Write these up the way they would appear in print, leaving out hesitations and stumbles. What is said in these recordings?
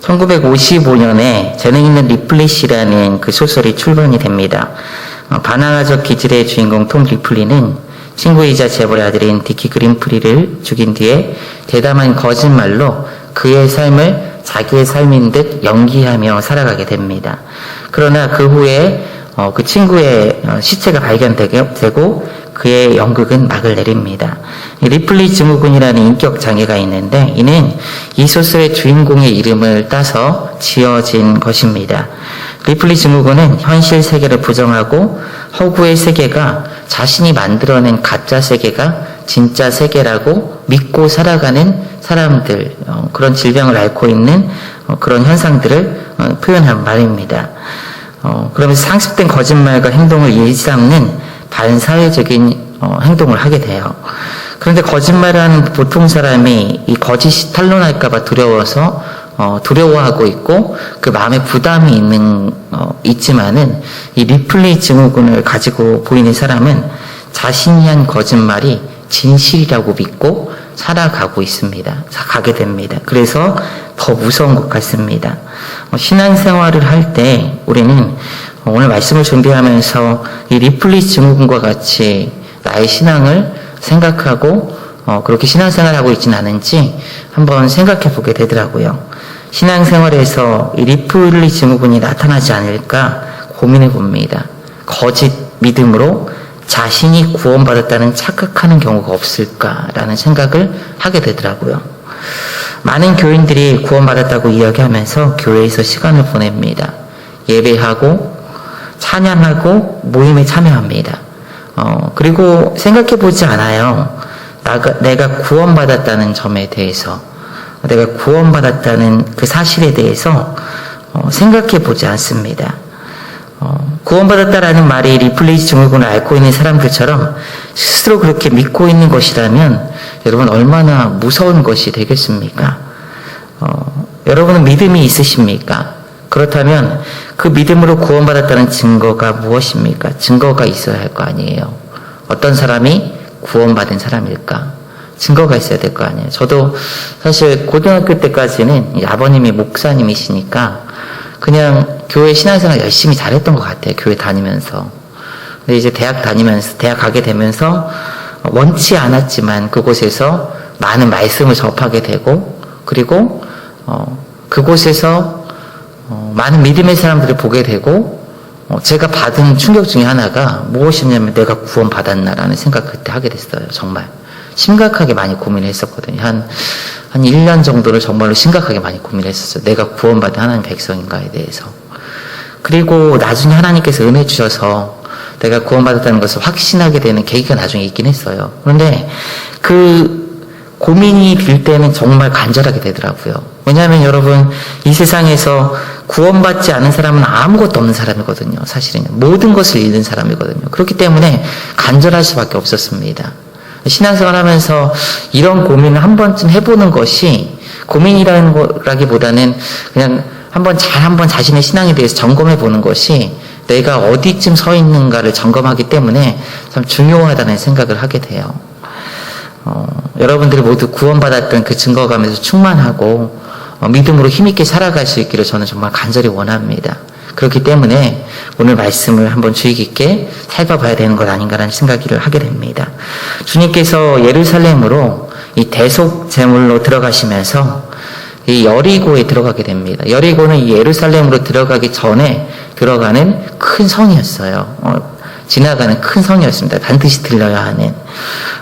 1955년에 재능 있는 리플릿이라는 그 소설이 출간이 됩니다. 바나나적 기질의 주인공 톰 리플리는 친구이자 재벌의 아들인 디키 그린프리를 죽인 뒤에 대담한 거짓말로 그의 삶을 자기의 삶인 듯 연기하며 살아가게 됩니다. 그러나 그 후에 그 친구의 시체가 발견되고 그의 연극은 막을 내립니다. 리플리 증후군이라는 인격 장애가 있는데 이는 이 소설의 주인공의 이름을 따서 지어진 것입니다. 리플리 증후군은 현실 세계를 부정하고 허구의 세계가 자신이 만들어낸 가짜 세계가 진짜 세계라고 믿고 살아가는 사람들, 그런 질병을 앓고 있는 그런 현상들을 표현한 말입니다. 그러면서 상습된 거짓말과 행동을 일삼는 반사회적인 행동을 하게 돼요. 그런데 거짓말을 하는 보통 사람이 이 거짓이 탄로날까봐 두려워하고 있고 그 마음에 부담이 있지만은 이 리플리 증후군을 가지고 보이는 사람은 자신이 한 거짓말이 진실이라고 믿고 살아가고 있습니다. 가게 됩니다. 그래서 더 무서운 것 같습니다. 신앙생활을 할 때 우리는 오늘 말씀을 준비하면서 이 리플리 증후군과 같이 나의 신앙을 생각하고 그렇게 신앙생활하고 있지는 않은지 한번 생각해 보게 되더라고요. 신앙생활에서 이 리플리 증후군이 나타나지 않을까 고민해 봅니다. 거짓 믿음으로 자신이 구원받았다는 착각하는 경우가 없을까라는 생각을 하게 되더라고요. 많은 교인들이 구원받았다고 이야기하면서 교회에서 시간을 보냅니다. 예배하고 찬양하고 모임에 참여합니다. 그리고 생각해 보지 않아요. 내가 구원받았다는 점에 대해서, 내가 구원받았다는 그 사실에 대해서 생각해 보지 않습니다. 구원받았다라는 말이 리플리 증후군을 앓고 있는 사람들처럼 스스로 그렇게 믿고 있는 것이라면 여러분 얼마나 무서운 것이 되겠습니까? 여러분은 믿음이 있으십니까? 그렇다면 그 믿음으로 구원받았다는 증거가 무엇입니까? 증거가 있어야 할 거 아니에요. 어떤 사람이 구원받은 사람일까? 증거가 있어야 될 거 아니에요. 저도 사실 고등학교 때까지는 아버님이 목사님이시니까 그냥 교회 신앙생활 열심히 잘했던 것 같아요. 교회 다니면서. 근데 이제 대학 가게 되면서 원치 않았지만 그곳에서 많은 말씀을 접하게 되고, 그리고 그곳에서 많은 믿음의 사람들을 보게 되고, 제가 받은 충격 중에 하나가 무엇이냐면 내가 구원받았나라는 생각 그때 하게 됐어요. 정말 심각하게 많이 고민을 했었거든요. 한 1년 정도를 정말로 심각하게 많이 고민을 했었어요. 내가 구원받은 하나님 백성인가에 대해서. 그리고 나중에 하나님께서 은혜 주셔서 내가 구원받았다는 것을 확신하게 되는 계기가 나중에 있긴 했어요. 그런데 그 고민이 들 때는 정말 간절하게 되더라고요. 왜냐하면 여러분, 이 세상에서 구원받지 않은 사람은 아무것도 없는 사람이거든요. 사실은 모든 것을 잃는 사람이거든요. 그렇기 때문에 간절할 수밖에 없었습니다. 신앙생활 하면서 이런 고민을 한 번쯤 해보는 것이, 고민이라는 거라기보다는 그냥 한번 자신의 신앙에 대해서 점검해 보는 것이 내가 어디쯤 서 있는가를 점검하기 때문에 참 중요하다는 생각을 하게 돼요. 여러분들이 모두 구원받았던 그 증거감에서 충만하고 믿음으로 힘있게 살아갈 수 있기를 저는 정말 간절히 원합니다. 그렇기 때문에 오늘 말씀을 한번 주의 깊게 살펴봐야 되는 것 아닌가라는 생각을 하게 됩니다. 주님께서 예루살렘으로 이 대속 제물로 들어가시면서 이 여리고에 들어가게 됩니다. 여리고는 이 예루살렘으로 들어가기 전에 들어가는 큰 성이었어요. 지나가는 큰 성이었습니다. 반드시 들려야 하는.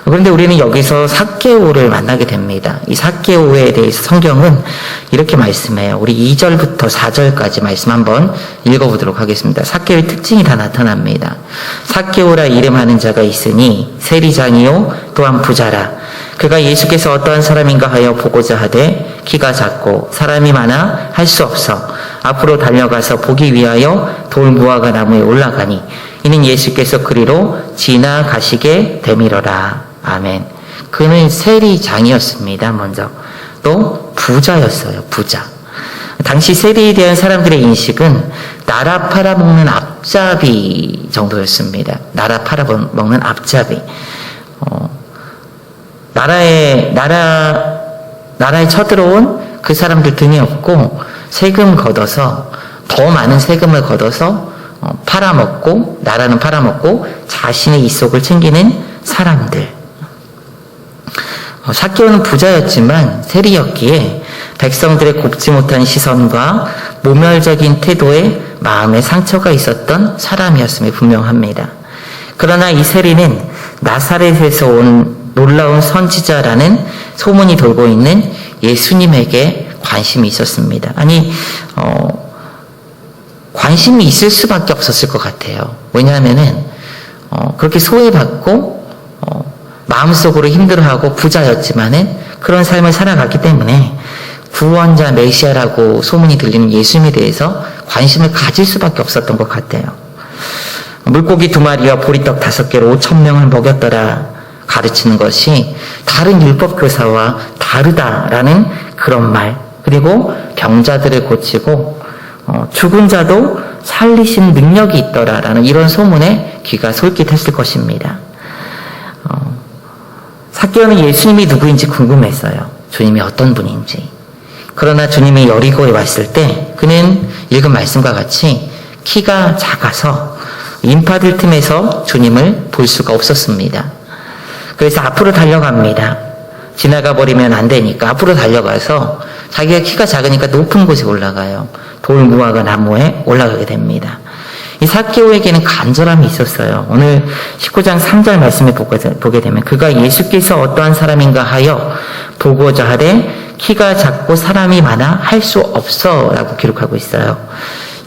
그런데 우리는 여기서 삭개오를 만나게 됩니다. 이 삭개오에 대해서 성경은 이렇게 말씀해요. 우리 2절부터 4절까지 말씀 한번 읽어보도록 하겠습니다. 삭개오의 특징이 다 나타납니다. 삭개오라 이름하는 자가 있으니 세리장이요 또한 부자라. 그가 예수께서 어떠한 사람인가 하여 보고자 하되 키가 작고 사람이 많아 할 수 없어 앞으로 달려가서 보기 위하여 돌 무화과 나무에 올라가니 이는 예수께서 그리로 지나가시게 되밀어라. 아멘. 그는 세리장이었습니다. 먼저 또 부자였어요. 부자. 당시 세리에 대한 사람들의 인식은 나라 팔아먹는 앞잡이 정도였습니다. 나라 팔아먹는 앞잡이. 나라에 쳐들어온 그 사람들 등이 없고 세금 걷어서 더 많은 세금을 걷어서 팔아먹고 나라는 팔아먹고 자신의 이속을 챙기는 사람들. 삭개오는 부자였지만 세리였기에 백성들의 곱지 못한 시선과 모멸적인 태도에 마음에 상처가 있었던 사람이었음이 분명합니다. 그러나 이 세리는 나사렛에서 온 놀라운 선지자라는 소문이 돌고 있는 예수님에게 관심이 있었습니다. 아니, 관심이 있을 수밖에 없었을 것 같아요. 왜냐하면은 그렇게 소외받고 마음속으로 힘들어하고 부자였지만은 그런 삶을 살아갔기 때문에 구원자 메시아라고 소문이 들리는 예수님에 대해서 관심을 가질 수밖에 없었던 것 같아요. 물고기 2마리와 보리떡 5개로 5,000명을 먹였더라 가르치는 것이 다른 율법 교사와 다르다라는 그런 말, 그리고 병자들을 고치고 죽은 자도 살리신 능력이 있더라라는 이런 소문에 귀가 솔깃했을 것입니다. 삭개오는 예수님이 누구인지 궁금했어요. 주님이 어떤 분인지. 그러나 주님이 여리고에 왔을 때 그는 읽은 말씀과 같이 키가 작아서 인파들 틈에서 주님을 볼 수가 없었습니다. 그래서 앞으로 달려갑니다. 지나가 버리면 안 되니까 앞으로 달려가서 자기가 키가 작으니까 높은 곳에 올라가요. 돌 무화과 나무에 올라가게 됩니다. 이 삭개오에게는 간절함이 있었어요. 오늘 19장 3절 말씀을 보게 되면 그가 예수께서 어떠한 사람인가 하여 보고자 하되 키가 작고 사람이 많아 할 수 없어 라고 기록하고 있어요.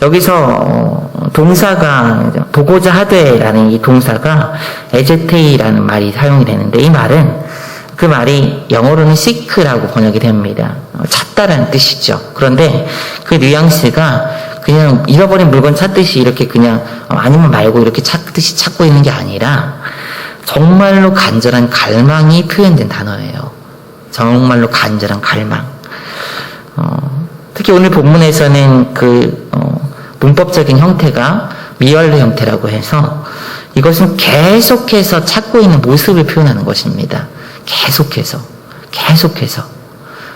여기서 동사가 보고자 하되라는 이 동사가 에제테이라는 말이 사용이 되는데 이 말은 그 말이 영어로는 seek라고 번역이 됩니다. 찾다라는 뜻이죠. 그런데 그 뉘앙스가 그냥 잃어버린 물건 찾듯이 이렇게 그냥 아니면 말고 이렇게 찾듯이 찾고 있는 게 아니라 정말로 간절한 갈망이 표현된 단어예요. 정말로 간절한 갈망. 특히 오늘 본문에서는 문법적인 형태가 미완료 형태라고 해서 이것은 계속해서 찾고 있는 모습을 표현하는 것입니다. 계속해서.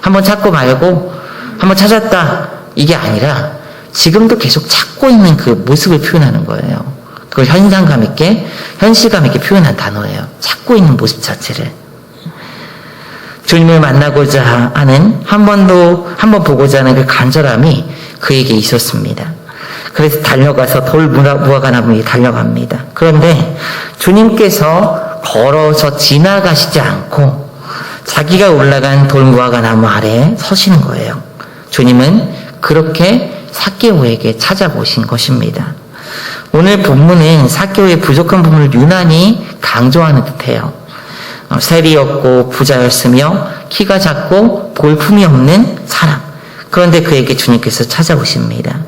한번 찾고 말고 한번 찾았다 이게 아니라 지금도 계속 찾고 있는 그 모습을 표현하는 거예요. 그걸 현실감 있게 표현한 단어예요. 찾고 있는 모습 자체를. 주님을 만나고자 하는 한 번 보고자 하는 그 간절함이 그에게 있었습니다. 그래서 달려가서 돌 무화과 나무에 달려갑니다. 그런데 주님께서 걸어서 지나가시지 않고 자기가 올라간 돌 무화과 나무 아래에 서시는 거예요. 주님은 그렇게 삭개오에게 찾아오신 것입니다. 오늘 본문은 삭개오의 부족한 부분을 유난히 강조하는 듯해요. 세리였고 부자였으며 키가 작고 볼품이 없는 사람. 그런데 그에게 주님께서 찾아오십니다.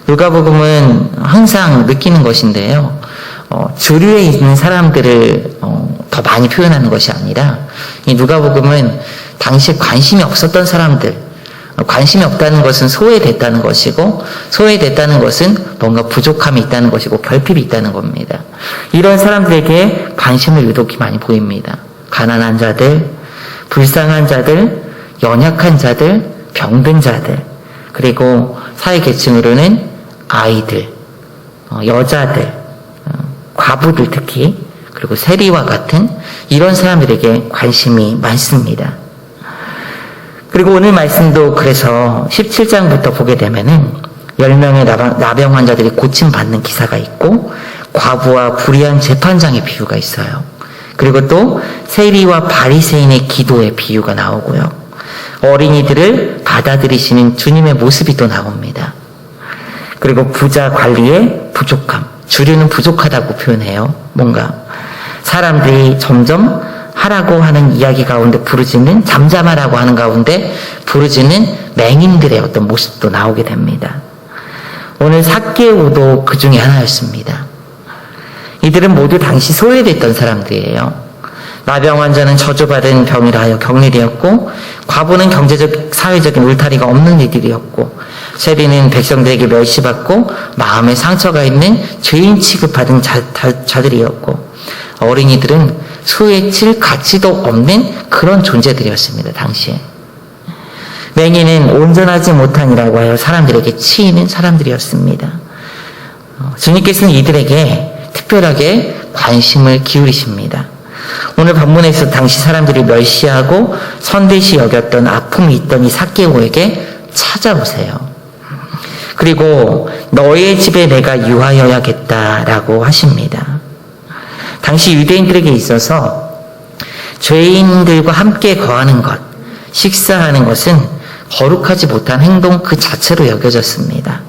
누가복음은 항상 느끼는 것인데요. 주류에 있는 사람들을 더 많이 표현하는 것이 아니라 이 누가복음은 당시에 관심이 없었던 사람들, 관심이 없다는 것은 소외됐다는 것이고 소외됐다는 것은 뭔가 부족함이 있다는 것이고 결핍이 있다는 겁니다. 이런 사람들에게 관심을 유독히 많이 보입니다. 가난한 자들, 불쌍한 자들, 연약한 자들, 병든 자들, 그리고 사회계층으로는 아이들, 여자들, 과부들 특히, 그리고 세리와 같은 이런 사람들에게 관심이 많습니다. 그리고 오늘 말씀도 그래서 17장부터 보게 되면은 10명의 나병 환자들이 고침받는 기사가 있고 과부와 불의한 재판장의 비유가 있어요. 그리고 또 세리와 바리새인의 기도의 비유가 나오고요. 어린이들을 받아들이시는 주님의 모습이 또 나옵니다. 그리고 부자 관리의 부족함, 주류는 부족하다고 표현해요. 뭔가 사람들이 점점 하라고 하는 이야기 가운데 부르짖는, 잠잠하라고 하는 가운데 부르짖는 맹인들의 어떤 모습도 나오게 됩니다. 오늘 삭개오도 그 중에 하나였습니다. 이들은 모두 당시 소외됐던 사람들이에요. 나병 환자는 저주받은 병이라 하여 격리되었고, 과부는 경제적, 사회적인 울타리가 없는 이들이었고, 세리는 백성들에게 멸시받고 마음에 상처가 있는 죄인 취급받은 자들이었고, 어린이들은 소외칠 가치도 없는 그런 존재들이었습니다. 당시에. 맹인은 온전하지 못하니라고 하여 사람들에게 치이는 사람들이었습니다. 주님께서는 이들에게 특별하게 관심을 기울이십니다. 오늘 본문에서 당시 사람들이 멸시하고 선대시 여겼던 아픔이 있던 이 삭개오에게 찾아오세요. 그리고 너의 집에 내가 유하여야겠다라고 하십니다. 당시 유대인들에게 있어서 죄인들과 함께 거하는 것, 식사하는 것은 거룩하지 못한 행동 그 자체로 여겨졌습니다.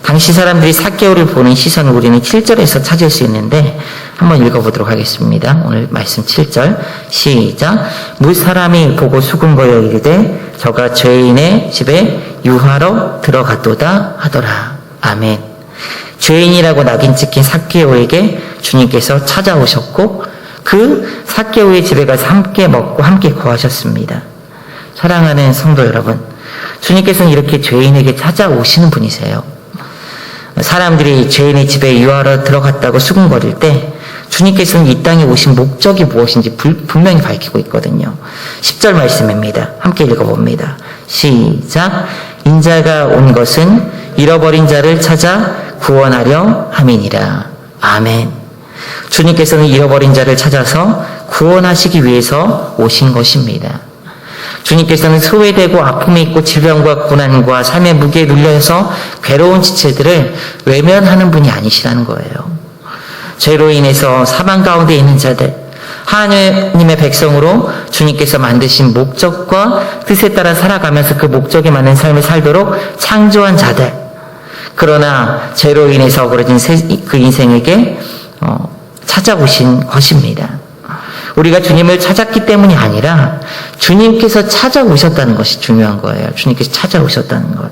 당시 사람들이 삭개오를 보는 시선을 우리는 7절에서 찾을 수 있는데 한번 읽어보도록 하겠습니다. 오늘 말씀 7절 시작. 무사람이 보고 수군거려 이르되 저가 죄인의 집에 유하러 들어갔도다 하더라. 아멘. 죄인이라고 낙인 찍힌 삭개오에게 주님께서 찾아오셨고 그 삭개오의 집에 가서 함께 먹고 함께 거하셨습니다. 사랑하는 성도 여러분, 주님께서는 이렇게 죄인에게 찾아오시는 분이세요. 사람들이 죄인의 집에 유하러 들어갔다고 수군거릴 때 주님께서는 이 땅에 오신 목적이 무엇인지 분명히 밝히고 있거든요. 10절 말씀입니다. 함께 읽어봅니다. 시작. 인자가 온 것은 잃어버린 자를 찾아 구원하려 함이니라. 아멘. 주님께서는 잃어버린 자를 찾아서 구원하시기 위해서 오신 것입니다. 주님께서는 소외되고 아픔이 있고 질병과 고난과 삶의 무게에 눌려서 괴로운 지체들을 외면하는 분이 아니시라는 거예요. 죄로 인해서 사망 가운데 있는 자들, 하나님의 백성으로 주님께서 만드신 목적과 뜻에 따라 살아가면서 그 목적에 맞는 삶을 살도록 창조한 자들, 그러나 죄로 인해서 어그러진 그 인생에게 찾아오신 것입니다. 우리가 주님을 찾았기 때문이 아니라 주님께서 찾아오셨다는 것이 중요한 거예요. 주님께서 찾아오셨다는 것.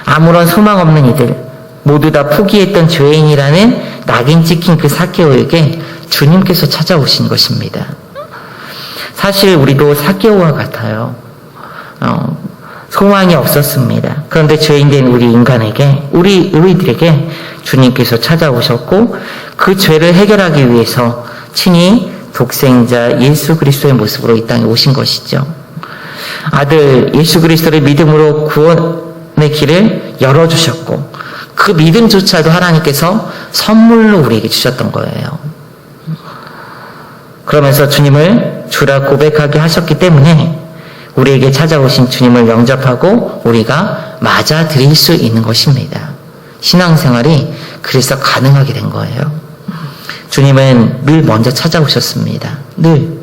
아무런 소망 없는 이들, 모두 다 포기했던 죄인이라는 낙인 찍힌 그 삭개오에게 주님께서 찾아오신 것입니다. 사실 우리도 삭개오와 같아요. 소망이 없었습니다. 그런데 죄인된 우리 인간에게, 우리들에게 주님께서 찾아오셨고 그 죄를 해결하기 위해서 친히 독생자 예수 그리스도의 모습으로 이 땅에 오신 것이죠. 아들 예수 그리스도를 믿음으로 구원의 길을 열어주셨고 그 믿음조차도 하나님께서 선물로 우리에게 주셨던 거예요. 그러면서 주님을 주라 고백하게 하셨기 때문에 우리에게 찾아오신 주님을 영접하고 우리가 맞아들일 수 있는 것입니다. 신앙생활이 그래서 가능하게 된 거예요. 주님은 늘 먼저 찾아오셨습니다. 늘.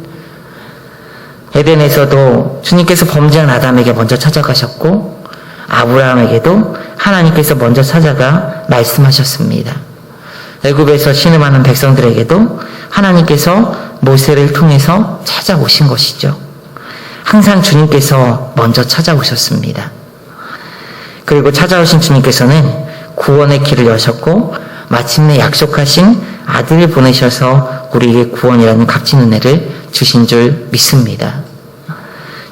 에덴에서도 주님께서 범죄한 아담에게 먼저 찾아가셨고 아브라함에게도 하나님께서 먼저 찾아가 말씀하셨습니다. 애굽에서 신음하는 백성들에게도 하나님께서 모세를 통해서 찾아오신 것이죠. 항상 주님께서 먼저 찾아오셨습니다. 그리고 찾아오신 주님께서는 구원의 길을 여셨고 마침내 약속하신 아들을 보내셔서 우리에게 구원이라는 값진 은혜를 주신 줄 믿습니다.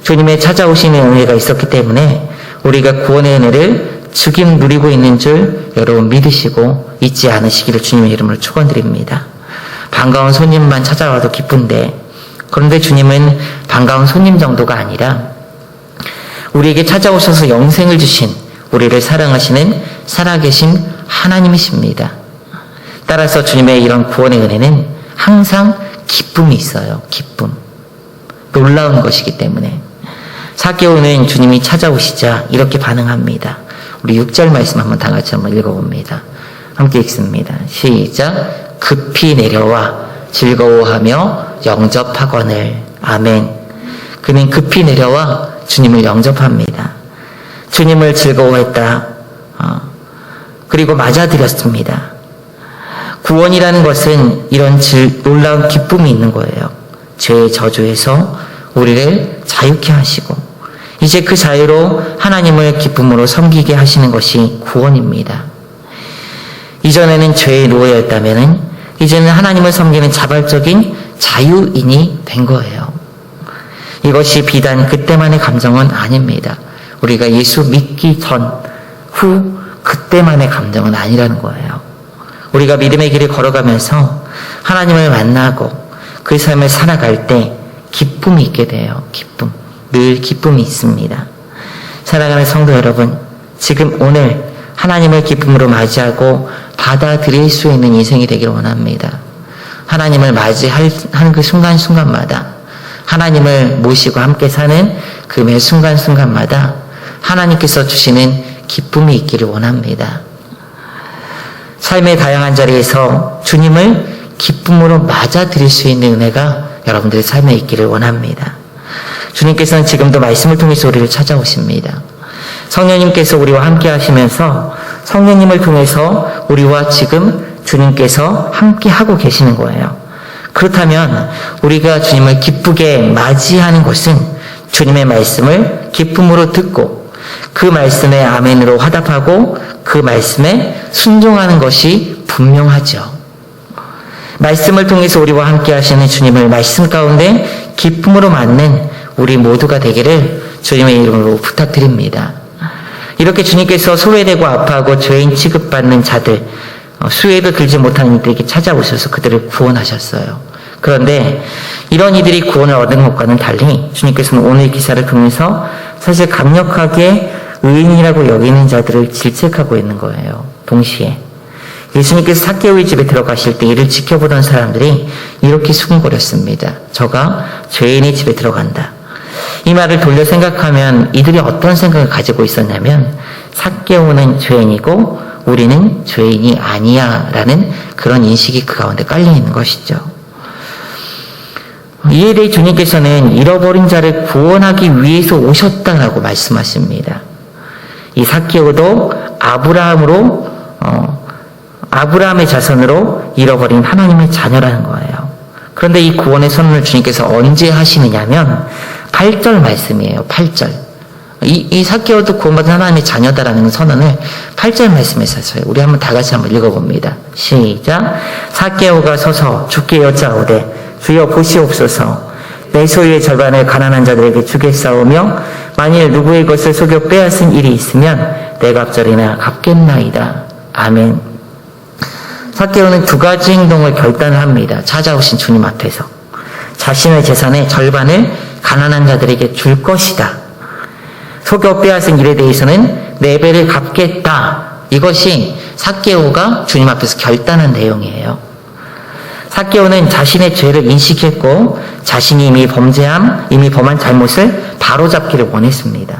주님의 찾아오시는 은혜가 있었기 때문에 우리가 구원의 은혜를 지금 누리고 있는 줄 여러분 믿으시고 잊지 않으시기를 주님의 이름으로 축원드립니다. 반가운 손님만 찾아와도 기쁜데 그런데 주님은 반가운 손님 정도가 아니라 우리에게 찾아오셔서 영생을 주신 우리를 사랑하시는 살아계신 하나님이십니다. 따라서 주님의 이런 구원의 은혜는 항상 기쁨이 있어요. 기쁨. 놀라운 것이기 때문에. 삭개오는 주님이 찾아오시자 이렇게 반응합니다. 우리 6절 말씀 한번 다 같이 한번 읽어봅니다. 함께 읽습니다. 시작. 급히 내려와 즐거워하며 영접하거늘. 아멘. 그는 급히 내려와 주님을 영접합니다. 주님을 즐거워했다. 그리고 맞아들였습니다. 구원이라는 것은 이런 놀라운 기쁨이 있는 거예요. 죄의 저주에서 우리를 자유케 하시고 이제 그 자유로 하나님을 기쁨으로 섬기게 하시는 것이 구원입니다. 이전에는 죄의 노예였다면 이제는 하나님을 섬기는 자발적인 자유인이 된 거예요. 이것이 비단 그때만의 감정은 아닙니다. 우리가 예수 믿기 전, 후 그때만의 감정은 아니라는 거예요. 우리가 믿음의 길을 걸어가면서 하나님을 만나고 그 삶을 살아갈 때 기쁨이 있게 돼요. 기쁨. 늘 기쁨이 있습니다. 사랑하는 성도 여러분, 지금 오늘 하나님을 기쁨으로 맞이하고 받아들일 수 있는 인생이 되기를 원합니다. 하나님을 맞이하는 그 순간순간마다, 하나님을 모시고 함께 사는 그 매 순간순간마다 하나님께서 주시는 기쁨이 있기를 원합니다. 삶의 다양한 자리에서 주님을 기쁨으로 맞아들일 수 있는 은혜가 여러분들의 삶에 있기를 원합니다. 주님께서는 지금도 말씀을 통해서 우리를 찾아오십니다. 성령님께서 우리와 함께 하시면서 성령님을 통해서 우리와 지금 주님께서 함께 하고 계시는 거예요. 그렇다면 우리가 주님을 기쁘게 맞이하는 것은 주님의 말씀을 기쁨으로 듣고 그 말씀에 아멘으로 화답하고 그 말씀에 순종하는 것이 분명하죠. 말씀을 통해서 우리와 함께 하시는 주님을 말씀 가운데 기쁨으로 맞는 우리 모두가 되기를 주님의 이름으로 부탁드립니다. 이렇게 주님께서 소외되고 아파하고 죄인 취급받는 자들, 수혜도 들지 못하는 이들에게 찾아오셔서 그들을 구원하셨어요. 그런데 이런 이들이 구원을 얻은 것과는 달리 주님께서는 오늘 기사를 통해서 사실 강력하게 의인이라고 여기는 자들을 질책하고 있는 거예요. 동시에 예수님께서 삭개오의 집에 들어가실 때 이를 지켜보던 사람들이 이렇게 수군거렸습니다. 저가 죄인의 집에 들어간다. 이 말을 돌려 생각하면 이들이 어떤 생각을 가지고 있었냐면 삭개오는 죄인이고 우리는 죄인이 아니야 라는 그런 인식이 그 가운데 깔려 있는 것이죠. 이에 대해 주님께서는 잃어버린 자를 구원하기 위해서 오셨다라고 말씀하십니다. 이 삭개오도 아브라함의 자손으로 잃어버린 하나님의 자녀라는 거예요. 그런데 이 구원의 선언을 주님께서 언제 하시느냐면 8절 말씀이에요. 8절. 이 삭개오도 구원받은 하나님의 자녀다라는 선언을 8절 말씀에서 하셔요. 우리 한번 다 같이 한번 읽어봅니다. 시작. 삭개오가 서서 주께 여짜오되 주여 보시옵소서. 내 소유의 절반을 가난한 자들에게 주겠사오며 만일 누구의 것을 속여 빼앗은 일이 있으면 내 갑절이나 갚겠나이다. 아멘. 삭개오는 두 가지 행동을 결단을 합니다. 찾아오신 주님 앞에서. 자신의 재산의 절반을 가난한 자들에게 줄 것이다. 속여 빼앗은 일에 대해서는 네 배를 갚겠다. 이것이 삭개오가 주님 앞에서 결단한 내용이에요. 삭개오는 자신의 죄를 인식했고 자신이 이미 범한 잘못을 바로잡기를 원했습니다.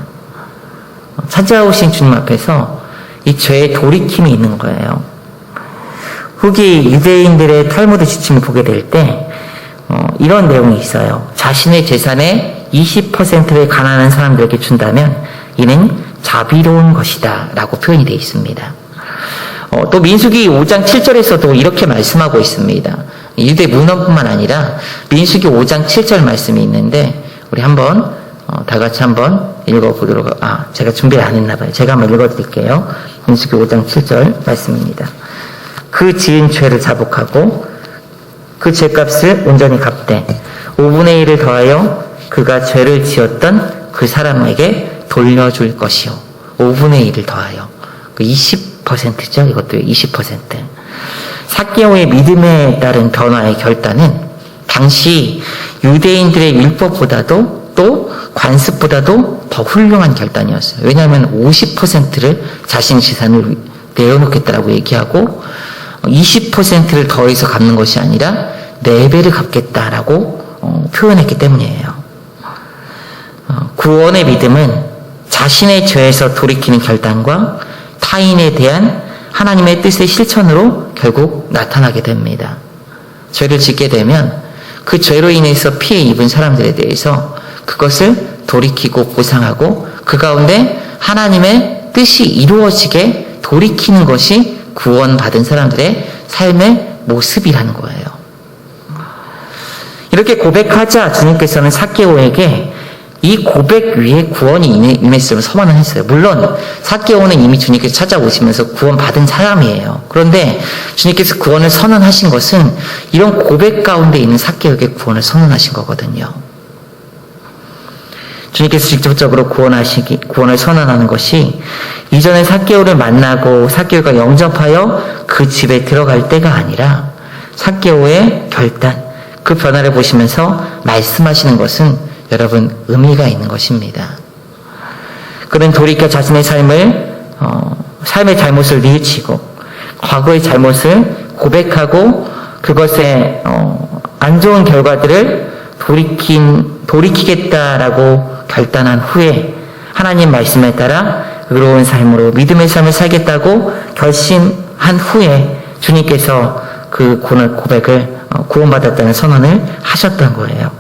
찾아오신 주님 앞에서 이 죄의 돌이킴이 있는 거예요. 후기 유대인들의 탈무드 지침을 보게 될 때 이런 내용이 있어요. 자신의 재산의 20%를 가난한 사람들에게 준다면 이는 자비로운 것이다 라고 표현이 되어 있습니다. 또 민수기 5장 7절에서도 이렇게 말씀하고 있습니다. 유대 문헌뿐만 아니라 민수기 5장 7절 말씀이 있는데 우리 한번 다 같이 한번 읽어보도록 제가 준비를 안 했나 봐요. 제가 한번 읽어드릴게요. 민수기 5장 7절 말씀입니다. 그 지은 죄를 자복하고 그 죄값을 온전히 갚되 5분의 1을 더하여 그가 죄를 지었던 그 사람에게 돌려줄 것이요. 5분의 1을 더하여. 그 20%죠. 이것도 20%. 삭개오의 믿음에 따른 변화의 결단은 당시 유대인들의 율법보다도 또 관습보다도 더 훌륭한 결단이었어요. 왜냐하면 50%를 자신의 재산을 내어놓겠다라고 얘기하고 20%를 더해서 갚는 것이 아니라 4배를 갚겠다라고 표현했기 때문이에요. 구원의 믿음은 자신의 죄에서 돌이키는 결단과 타인에 대한 하나님의 뜻의 실천으로 결국 나타나게 됩니다. 죄를 짓게 되면 그 죄로 인해서 피해 입은 사람들에 대해서 그것을 돌이키고 보상하고 그 가운데 하나님의 뜻이 이루어지게 돌이키는 것이 구원받은 사람들의 삶의 모습이라는 거예요. 이렇게 고백하자 주님께서는 삭개오에게 이 고백 위에 구원이 임했음을 선언을 했어요. 물론 삭개오는 이미 주님께서 찾아오시면서 구원받은 사람이에요. 그런데 주님께서 구원을 선언하신 것은 이런 고백 가운데 있는 삭개오에게 구원을 선언하신 거거든요. 주님께서 직접적으로 구원을 선언하는 것이 이전에 삭개오를 만나고 삭개오가 영접하여 그 집에 들어갈 때가 아니라 삭개오의 결단, 그 변화를 보시면서 말씀하시는 것은 여러분 의미가 있는 것입니다. 그는 돌이켜 자신의 삶의 잘못을 뉘우치고 과거의 잘못을 고백하고 그것의 안 좋은 결과들을 돌이키겠다라고 결단한 후에 하나님 말씀에 따라 의로운 삶으로 믿음의 삶을 살겠다고 결심한 후에 주님께서 그 고백을 구원받았다는 선언을 하셨던 거예요.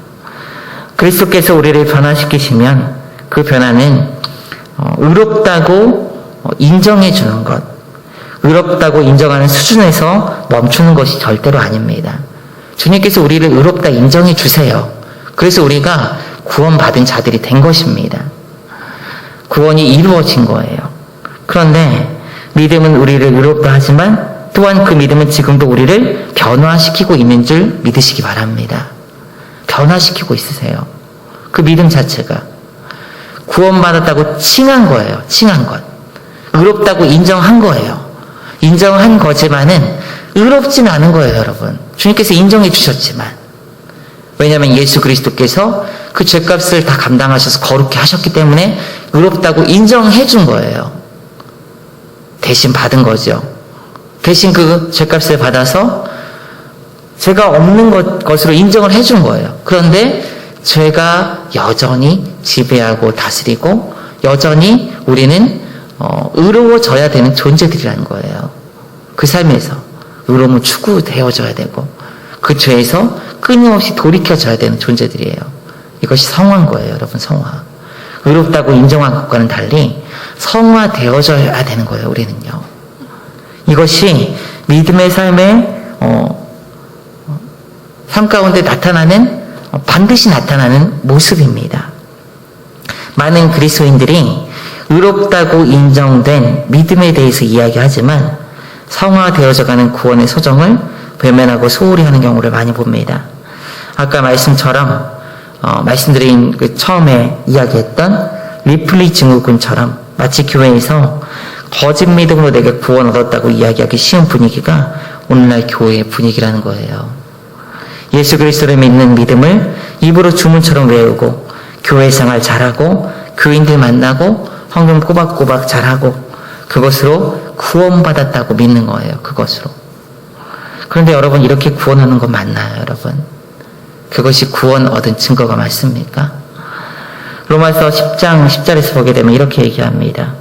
그리스도께서 우리를 변화시키시면 그 변화는 의롭다고 인정해 주는 것, 의롭다고 인정하는 수준에서 멈추는 것이 절대로 아닙니다. 주님께서 우리를 의롭다 인정해 주세요. 그래서 우리가 구원받은 자들이 된 것입니다. 구원이 이루어진 거예요. 그런데 믿음은 우리를 의롭다 하지만 또한 그 믿음은 지금도 우리를 변화시키고 있는 줄 믿으시기 바랍니다. 변화시키고 있으세요. 그 믿음 자체가 구원받았다고 칭한 거예요. 칭한 것. 의롭다고 인정한 거예요. 인정한 거지만은 의롭진 않은 거예요, 여러분. 주님께서 인정해 주셨지만. 왜냐하면 예수 그리스도께서 그 죄값을 다 감당하셔서 거룩히 하셨기 때문에 의롭다고 인정해 준 거예요. 대신 받은 거죠. 대신 그 죄값을 받아서 죄가 없는 것으로 인정을 해 준 거예요. 그런데 죄가 여전히 지배하고 다스리고 여전히 우리는 의로워져야 되는 존재들이라는 거예요. 그 삶에서 의로움은 추구되어져야 되고 그 죄에서 끊임없이 돌이켜져야 되는 존재들이에요. 이것이 성화인 거예요, 여러분. 성화. 의롭다고 인정한 것과는 달리 성화되어져야 되는 거예요, 우리는요. 이것이 믿음의 삶의 삶 가운데 나타나는 반드시 나타나는 모습입니다. 많은 그리스도인들이 의롭다고 인정된 믿음에 대해서 이야기하지만 성화되어져가는 구원의 소정을 외면하고 소홀히 하는 경우를 많이 봅니다. 아까 말씀드린 그 처음에 이야기했던 리플리 증후군처럼 마치 교회에서 거짓 믿음으로 내게 구원 얻었다고 이야기하기 쉬운 분위기가 오늘날 교회의 분위기라는 거예요. 예수 그리스도를 믿는 믿음을 입으로 주문처럼 외우고 교회 생활 잘하고 교인들 만나고 헌금 꼬박꼬박 잘하고 그것으로 구원받았다고 믿는 거예요. 그것으로. 그런데 여러분 이렇게 구원하는 거 맞나요, 여러분? 그것이 구원 얻은 증거가 맞습니까? 로마서 10장 10절에서 보게 되면 이렇게 얘기합니다.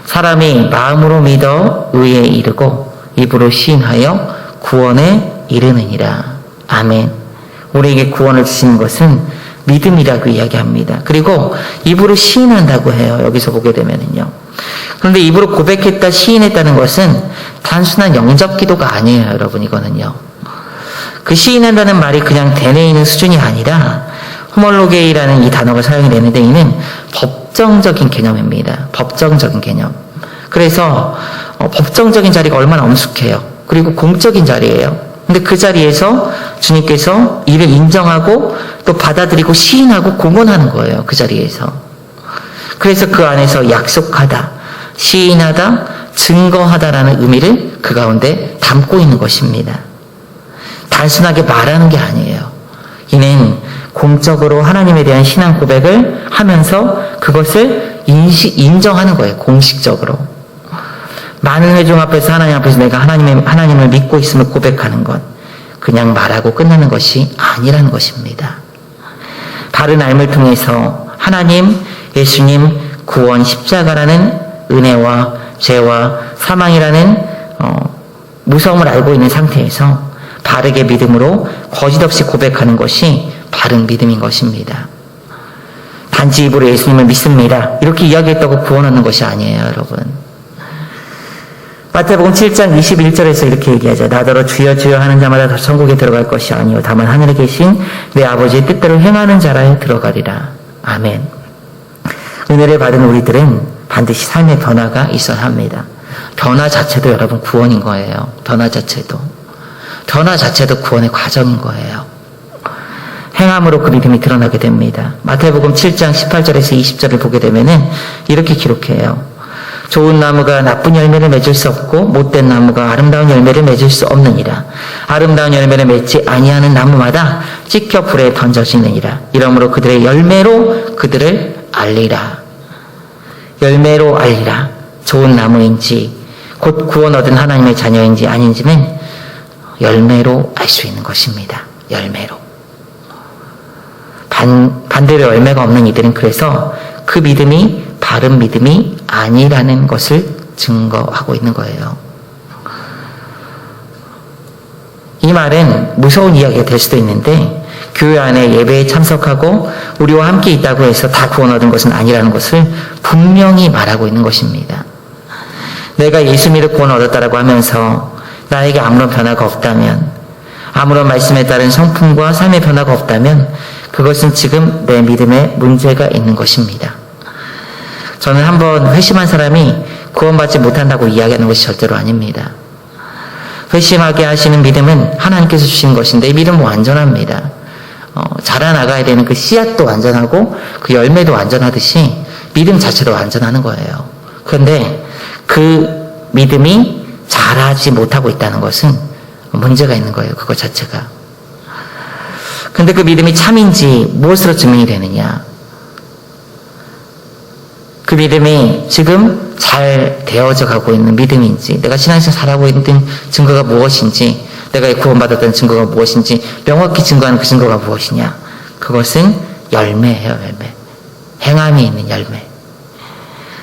사람이 마음으로 믿어 의에 이르고 입으로 시인하여 구원에 이르느니라. 아멘. 우리에게 구원을 주시는 것은 믿음이라고 이야기합니다. 그리고 입으로 시인한다고 해요. 여기서 보게 되면은요. 그런데 입으로 고백했다, 시인했다는 것은 단순한 영접 기도가 아니에요, 여러분. 이거는요. 그 시인한다는 말이 그냥 되뇌이는 수준이 아니라 호몰로게이라는 이 단어가 사용이 되는데 이는 법정적인 개념입니다. 법정적인 개념. 그래서 법정적인 자리가 얼마나 엄숙해요. 그리고 공적인 자리예요. 근데 그 자리에서 주님께서 이를 인정하고 또 받아들이고 시인하고 공언하는 거예요. 그 자리에서. 그래서 그 안에서 약속하다, 시인하다, 증거하다라는 의미를 그 가운데 담고 있는 것입니다. 단순하게 말하는 게 아니에요. 이는 공적으로 하나님에 대한 신앙 고백을 하면서 그것을 인정하는 거예요. 공식적으로. 많은 회중 앞에서 하나님 앞에서 내가 하나님을 믿고 있음을 고백하는 것. 그냥 말하고 끝나는 것이 아니라는 것입니다. 바른 알을 통해서 하나님, 예수님, 구원, 십자가라는 은혜와 죄와 사망이라는 무서움을 알고 있는 상태에서 바르게 믿음으로 거짓 없이 고백하는 것이 바른 믿음인 것입니다. 단지 입으로 예수님을 믿습니다. 이렇게 이야기했다고 구원하는 것이 아니에요, 여러분. 마태복음 7장 21절에서 이렇게 얘기하죠. 나더러 주여 주여 하는 자마다 다 천국에 들어갈 것이 아니요 다만 하늘에 계신 내 아버지의 뜻대로 행하는 자라에 들어가리라. 아멘. 은혜를 받은 우리들은 반드시 삶의 변화가 있어야 합니다. 변화 자체도 여러분 구원인 거예요. 변화 자체도 구원의 과정인 거예요. 행함으로 그 믿음이 드러나게 됩니다. 마태복음 7장 18절에서 20절을 보게 되면은 이렇게 기록해요. 좋은 나무가 나쁜 열매를 맺을 수 없고 못된 나무가 아름다운 열매를 맺을 수 없느니라. 아름다운 열매를 맺지 아니하는 나무마다 찍혀 불에 던져지느니라. 이러므로 그들의 열매로 그들을 알리라. 열매로 알리라. 좋은 나무인지 곧 구원 얻은 하나님의 자녀인지 아닌지는 열매로 알 수 있는 것입니다. 열매로. 반대로 열매가 없는 이들은 그래서 그 믿음이 바른 믿음이 아니라는 것을 증거하고 있는 거예요. 이 말은 무서운 이야기가 될 수도 있는데 교회 안에 예배에 참석하고 우리와 함께 있다고 해서 다 구원 얻은 것은 아니라는 것을 분명히 말하고 있는 것입니다. 내가 예수 믿어 구원 얻었다라고 하면서 나에게 아무런 변화가 없다면, 아무런 말씀에 따른 성품과 삶의 변화가 없다면 그것은 지금 내 믿음에 문제가 있는 것입니다. 저는 한번 회심한 사람이 구원받지 못한다고 이야기하는 것이 절대로 아닙니다. 회심하게 하시는 믿음은 하나님께서 주신 것인데 이 믿음은 완전합니다. 자라나가야 되는 그 씨앗도 완전하고 그 열매도 완전하듯이 믿음 자체도 완전하는 거예요. 그런데 그 믿음이 자라지 못하고 있다는 것은 문제가 있는 거예요. 그것 자체가. 근데 그 믿음이 참인지 무엇으로 증명이 되느냐? 그 믿음이 지금 잘 되어져 가고 있는 믿음인지, 내가 신앙생활 잘하고 있는 증거가 무엇인지, 내가 구원받았다는 증거가 무엇인지 명확히 증거하는 그 증거가 무엇이냐? 그것은 열매예요. 열매. 행함이 있는 열매.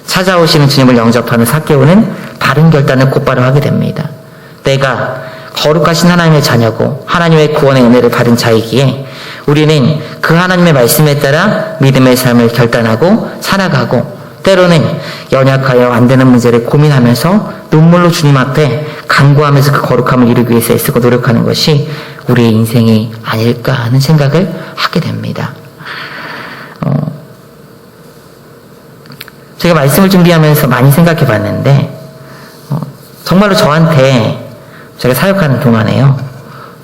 찾아오시는 주님을 영접하는 삭개오는 바른 결단을 곧바로 하게 됩니다. 내가 거룩하신 하나님의 자녀고 하나님의 구원의 은혜를 받은 자이기에 우리는 그 하나님의 말씀에 따라 믿음의 삶을 결단하고 살아가고, 때로는 연약하여 안 되는 문제를 고민하면서 눈물로 주님 앞에 간구하면서 그 거룩함을 이루기 위해서 애쓰고 노력하는 것이 우리의 인생이 아닐까 하는 생각을 하게 됩니다. 제가 말씀을 준비하면서 많이 생각해 봤는데 정말로 저한테 제가 사역하는 동안에요,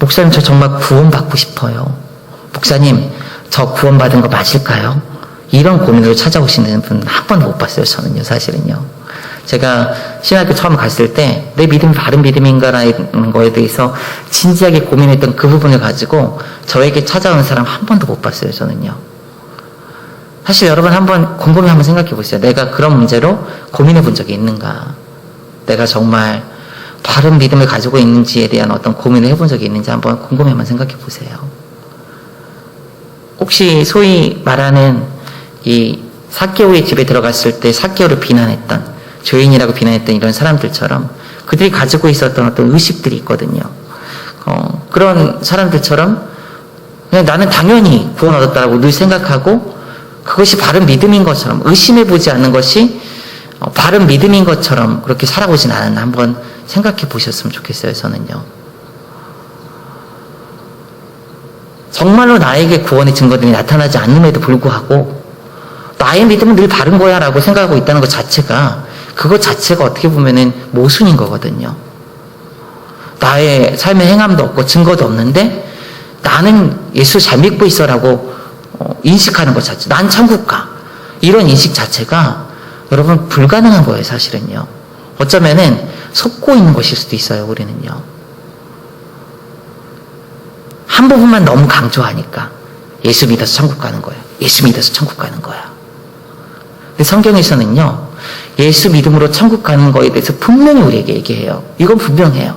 목사님 저 정말 구원받고 싶어요. 목사님 저 구원받은 거 맞을까요? 이런 고민으로 찾아오시는 분 한 번도 못 봤어요. 저는요, 사실은요. 제가 신학교 처음 갔을 때 내 믿음이 바른 믿음인가라는 거에 대해서 진지하게 고민했던 그 부분을 가지고 저에게 찾아오는 사람 한 번도 못 봤어요. 저는요. 사실 여러분 한번 곰곰이 한번 생각해 보세요. 내가 그런 문제로 고민해 본 적이 있는가? 내가 정말 바른 믿음을 가지고 있는지에 대한 어떤 고민을 해본 적이 있는지 한번 곰곰이 한번 생각해 보세요. 혹시 소위 말하는 이 삭개오의 집에 들어갔을 때 삭개오를 비난했던, 죄인이라고 비난했던 이런 사람들처럼 그들이 가지고 있었던 어떤 의식들이 있거든요. 그런 사람들처럼 그냥 나는 당연히 구원 얻었다고 늘 생각하고 그것이 바른 믿음인 것처럼 의심해보지 않는 것이 바른 믿음인 것처럼 그렇게 살아오진 않았나 한번 생각해 보셨으면 좋겠어요. 저는요. 정말로 나에게 구원의 증거들이 나타나지 않음에도 불구하고 나의 믿음은 늘 바른 거야 라고 생각하고 있다는 것 자체가, 그것 자체가 어떻게 보면은 모순인 거거든요. 나의 삶의 행함도 없고 증거도 없는데 나는 예수 잘 믿고 있어 라고 인식하는 것 자체, 난 천국 가, 이런 인식 자체가 여러분 불가능한 거예요. 사실은요. 어쩌면은 속고 있는 것일 수도 있어요. 우리는요. 한 부분만 너무 강조하니까 예수 믿어서 천국 가는 거야, 예수 믿어서 천국 가는 거야. 근데 성경에서는요, 예수 믿음으로 천국 가는 거에 대해서 분명히 우리에게 얘기해요. 이건 분명해요.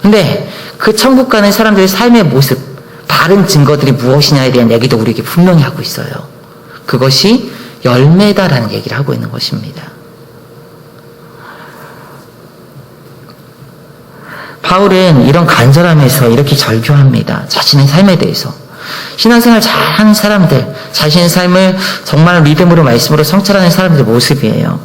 근데 그 천국 가는 사람들의 삶의 모습, 바른 증거들이 무엇이냐에 대한 얘기도 우리에게 분명히 하고 있어요. 그것이 열매다라는 얘기를 하고 있는 것입니다. 바울은 이런 간절함에서 이렇게 절규합니다. 자신의 삶에 대해서. 신앙생활 잘하는 사람들, 자신의 삶을 정말 믿음으로 말씀으로 성찰하는 사람들의 모습이에요.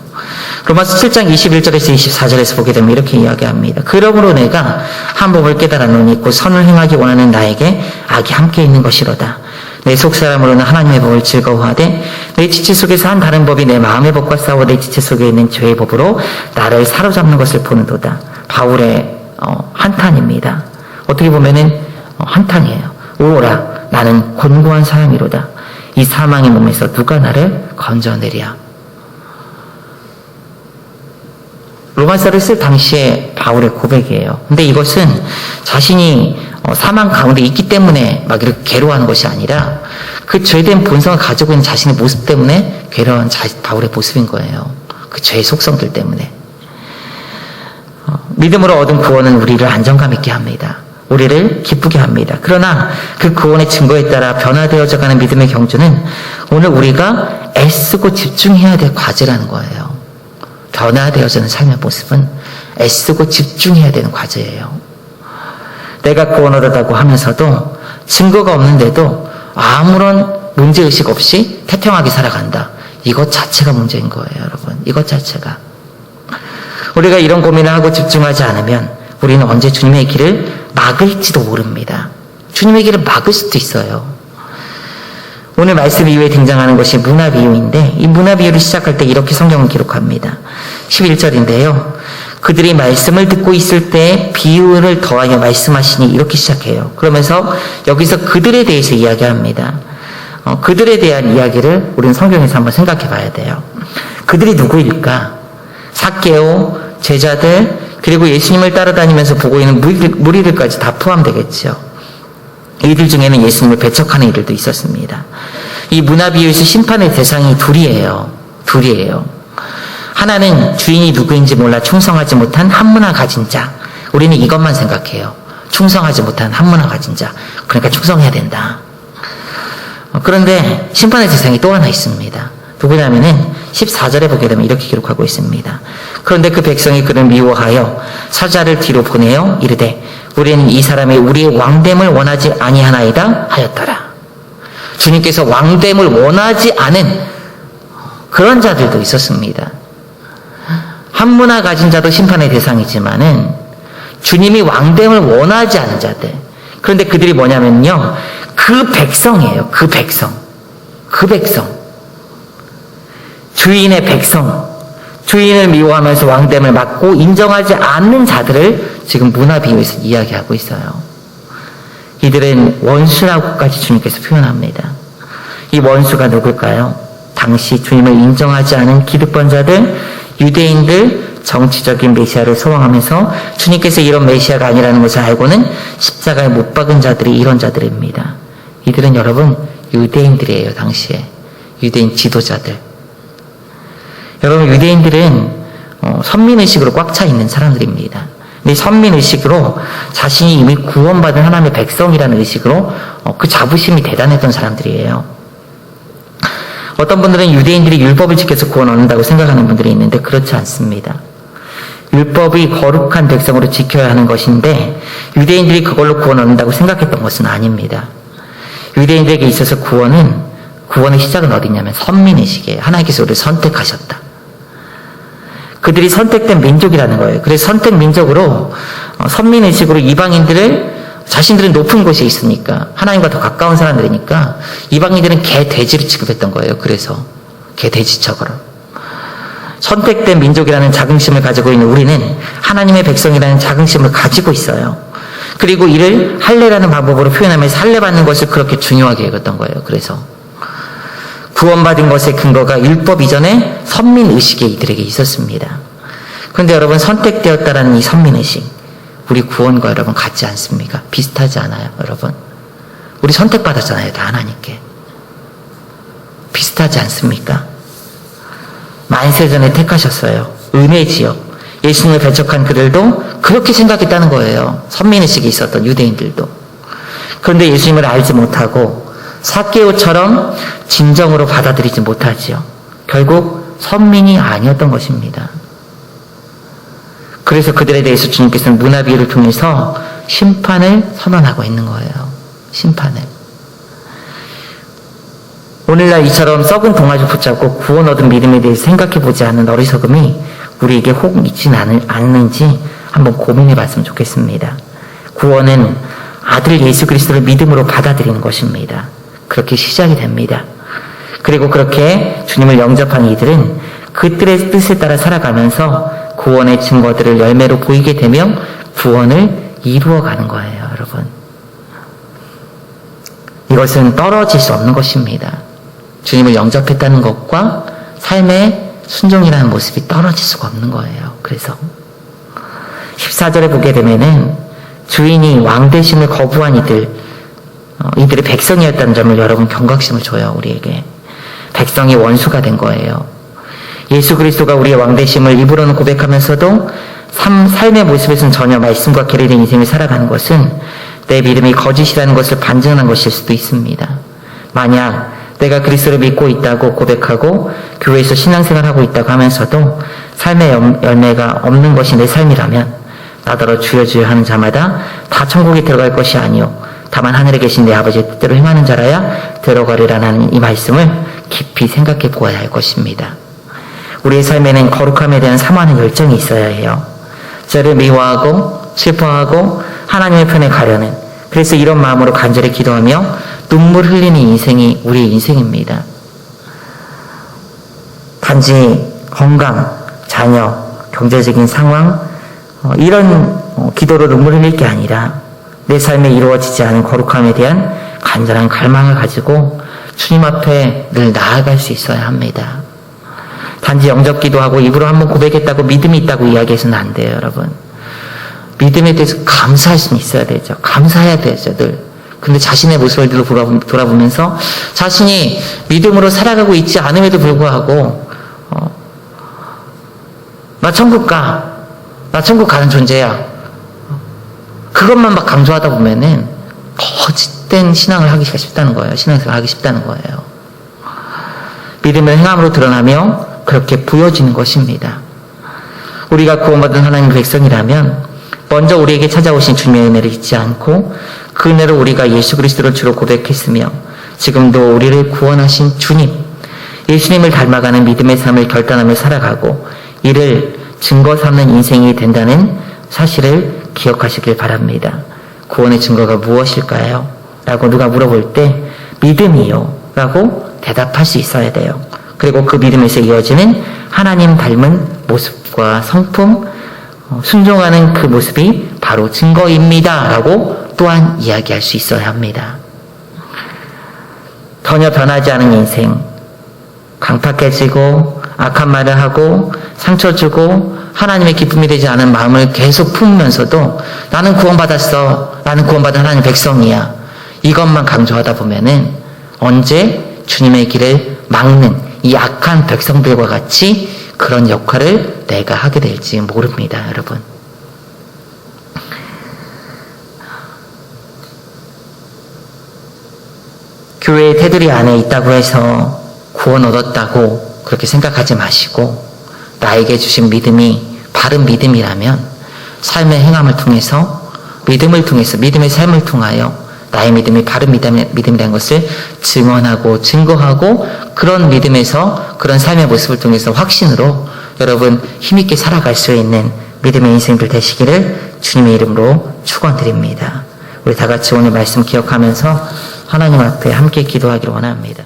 로마서 7장 21절에서 24절에서 보게 되면 이렇게 이야기합니다. 그러므로 내가 한 법을 깨달았노니 곧 선을 행하기 원하는 나에게 악이 함께 있는 것이로다. 내 속사람으로는 하나님의 법을 즐거워하되 내 지체 속에서 한 다른 법이 내 마음의 법과 싸워 내 지체 속에 있는 죄의 법으로 나를 사로잡는 것을 보는도다. 바울의 한탄입니다. 어떻게 보면은 한탄이에요. 오라, 나는 곤고한 사람이로다. 이 사망의 몸에서 누가 나를 건져내랴. 로마서를 쓸 당시에 바울의 고백이에요. 근데 이것은 자신이 사망 가운데 있기 때문에 막 이렇게 괴로워하는 것이 아니라 그 죄된 본성을 가지고 있는 자신의 모습 때문에 괴로워하는 바울의 모습인 거예요. 그 죄의 속성들 때문에. 믿음으로 얻은 구원은 우리를 안정감 있게 합니다. 우리를 기쁘게 합니다. 그러나 그 구원의 증거에 따라 변화되어져 가는 믿음의 경주는 오늘 우리가 애쓰고 집중해야 될 과제라는 거예요. 변화되어지는 삶의 모습은 애쓰고 집중해야 되는 과제예요. 내가 구원 얻었다고 하면서도 증거가 없는데도 아무런 문제의식 없이 태평하게 살아간다. 이것 자체가 문제인 거예요, 여러분. 이것 자체가. 우리가 이런 고민을 하고 집중하지 않으면 우리는 언제 주님의 길을 막을지도 모릅니다. 주님의 길을 막을 수도 있어요. 오늘 말씀 이후에 등장하는 것이 문화 비유인데 이 문화 비유를 시작할 때 이렇게 성경은 기록합니다. 11절인데요. 그들이 말씀을 듣고 있을 때 비유를 더하여 말씀하시니 이렇게 시작해요. 그러면서 여기서 그들에 대해서 이야기합니다. 그들에 대한 이야기를 우리는 성경에서 한번 생각해 봐야 돼요. 그들이 누구일까? 삭개오, 제자들, 그리고 예수님을 따라다니면서 보고 있는 무리들까지 다 포함되겠죠. 이들 중에는 예수님을 배척하는 이들도 있었습니다. 이 문화 비유에서 심판의 대상이 둘이에요. 하나는 주인이 누구인지 몰라 충성하지 못한 한문화 가진 자. 우리는 이것만 생각해요. 충성하지 못한 한문화 가진 자. 그러니까 충성해야 된다. 그런데 심판의 대상이 또 하나 있습니다. 누구냐면은 14절에 보게 되면 이렇게 기록하고 있습니다. 그런데 그 백성이 그를 미워하여 사자를 뒤로 보내어 이르되 우리는 이 사람이 우리의 왕됨을 원하지 아니하나이다 하였더라. 주님께서 왕됨을 원하지 않은 그런 자들도 있었습니다. 한문화 가진 자도 심판의 대상이지만은 주님이 왕됨을 원하지 않은 자들. 그런데 그들이 뭐냐면요. 그 백성이에요. 그 백성. 주인의 백성. 주인을 미워하면서 왕됨을 막고 인정하지 않는 자들을 지금 문화 비유에서 이야기하고 있어요. 이들은 원수라고까지 주님께서 표현합니다. 이 원수가 누굴까요? 당시 주님을 인정하지 않은 기득권자들, 유대인들, 정치적인 메시아를 소망하면서 주님께서 이런 메시아가 아니라는 것을 알고는 십자가에 못 박은 자들이 이런 자들입니다. 이들은 여러분 유대인들이에요. 당시에 유대인 지도자들. 여러분 유대인들은 선민의식으로 꽉 차 있는 사람들입니다. 근데 선민의식으로 자신이 이미 구원받은 하나님의 백성이라는 의식으로 그 자부심이 대단했던 사람들이에요. 어떤 분들은 유대인들이 율법을 지켜서 구원 얻는다고 생각하는 분들이 있는데 그렇지 않습니다. 율법이 거룩한 백성으로 지켜야 하는 것인데 유대인들이 그걸로 구원 얻는다고 생각했던 것은 아닙니다. 유대인들에게 있어서 구원의 시작은 어디냐면 선민의식이에요. 하나님께서 우리를 선택하셨다. 그들이 선택된 민족이라는 거예요. 그래서 선택 민족으로 선민의식으로 이방인들을 자신들은 높은 곳에 있으니까 하나님과 더 가까운 사람들이니까 이방인들은 개, 돼지로 취급했던 거예요. 그래서 개, 돼지척으로. 선택된 민족이라는 자긍심을 가지고 있는 우리는 하나님의 백성이라는 자긍심을 가지고 있어요. 그리고 이를 할례라는 방법으로 표현하면서 할례받는 것을 그렇게 중요하게 여겼던 거예요. 그래서 구원받은 것의 근거가 율법 이전에 선민의식이 이들에게 있었습니다. 그런데 여러분 선택되었다라는 이 선민의식 우리 구원과 여러분 같지 않습니까? 비슷하지 않아요, 여러분? 우리 선택받았잖아요, 다 하나님께. 비슷하지 않습니까? 만세전에 택하셨어요. 은혜지요. 예수님을 배척한 그들도 그렇게 생각했다는 거예요. 선민의식이 있었던 유대인들도. 그런데 예수님을 알지 못하고 삭개오처럼 진정으로 받아들이지 못하지요. 결국 선민이 아니었던 것입니다. 그래서 그들에 대해서 주님께서는 문화 비유를 통해서 심판을 선언하고 있는 거예요. 심판을. 오늘날 이처럼 썩은 동아줄 붙잡고 구원 얻은 믿음에 대해서 생각해보지 않는 어리석음이 우리에게 혹 있지는 않는지 한번 고민해 봤으면 좋겠습니다. 구원은 아들 예수 그리스도를 믿음으로 받아들이는 것입니다. 그렇게 시작이 됩니다. 그리고 그렇게 주님을 영접한 이들은 그들의 뜻에 따라 살아가면서 구원의 증거들을 열매로 보이게 되며 구원을 이루어가는 거예요, 여러분. 이것은 떨어질 수 없는 것입니다. 주님을 영접했다는 것과 삶의 순종이라는 모습이 떨어질 수가 없는 거예요. 그래서 14절에 보게 되면은 주인이 왕 되심을 거부한 이들의 백성이었다는 점을 여러분 경각심을 줘요, 우리에게. 백성이 원수가 된 거예요. 예수 그리스도가 우리의 왕 되심을 입으로는 고백하면서도 삶의 모습에서는 전혀 말씀과 괴리된 인생을 살아가는 것은 내 믿음이 거짓이라는 것을 반증한 것일 수도 있습니다. 만약 내가 그리스도를 믿고 있다고 고백하고 교회에서 신앙생활하고 있다고 하면서도 삶의 열매가 없는 것이 내 삶이라면 나더러 주여 주여 하는 자마다 다 천국에 들어갈 것이 아니요 다만 하늘에 계신 내 아버지의 뜻대로 행하는 자라야 들어가리라는 이 말씀을 깊이 생각해 보아야 할 것입니다. 우리의 삶에는 거룩함에 대한 사모하는 열정이 있어야 해요. 저를 미워하고 슬퍼하고 하나님의 편에 가려는, 그래서 이런 마음으로 간절히 기도하며 눈물 흘리는 인생이 우리의 인생입니다. 단지 건강, 자녀, 경제적인 상황 이런 기도로 눈물 흘릴 게 아니라 내 삶에 이루어지지 않은 거룩함에 대한 간절한 갈망을 가지고 주님 앞에 늘 나아갈 수 있어야 합니다. 단지 영접 기도하고 입으로 한번 고백했다고 믿음이 있다고 이야기해서는 안 돼요, 여러분. 믿음에 대해서 감사할 수는 있어야 되죠. 감사해야 되죠, 늘. 근데 자신의 모습을 돌아보면서 자신이 믿음으로 살아가고 있지 않음에도 불구하고 나 천국 가. 나 천국 가는 존재야. 그것만 막 강조하다 보면은 거짓된 신앙을 하기가 쉽다는 거예요. 신앙생활을 하기 쉽다는 거예요. 믿음을 행함으로 드러나며 그렇게 보여지는 것입니다. 우리가 구원받은 하나님 백성이라면 먼저 우리에게 찾아오신 주님의 은혜를 잊지 않고 그 은혜로 우리가 예수 그리스도를 주로 고백했으며 지금도 우리를 구원하신 주님, 예수님을 닮아가는 믿음의 삶을 결단하며 살아가고 이를 증거 삼는 인생이 된다는 사실을 기억하시길 바랍니다. 구원의 증거가 무엇일까요? 라고 누가 물어볼 때 믿음이요 라고 대답할 수 있어야 돼요. 그리고 그 믿음에서 이어지는 하나님 닮은 모습과 성품, 순종하는 그 모습이 바로 증거입니다 라고 또한 이야기할 수 있어야 합니다. 전혀 변하지 않은 인생, 강팍해지고 악한 말을 하고 상처 주고 하나님의 기쁨이 되지 않은 마음을 계속 품으면서도 나는 구원받았어, 나는 구원받은 하나님의 백성이야, 이것만 강조하다 보면은 언제 주님의 길을 막는 이 악한 백성들과 같이 그런 역할을 내가 하게 될지 모릅니다, 여러분. 교회의 테두리 안에 있다고 해서 구원 얻었다고 그렇게 생각하지 마시고 나에게 주신 믿음이 바른 믿음이라면 삶의 행함을 통해서 믿음의 삶을 통하여 나의 믿음이 바른 믿음이라는 것을 증언하고 증거하고 그런 믿음에서 그런 삶의 모습을 통해서 확신으로 여러분 힘있게 살아갈 수 있는 믿음의 인생들 되시기를 주님의 이름으로 축원드립니다. 우리 다 같이 오늘 말씀 기억하면서 하나님 앞에 함께 기도하기를 원합니다.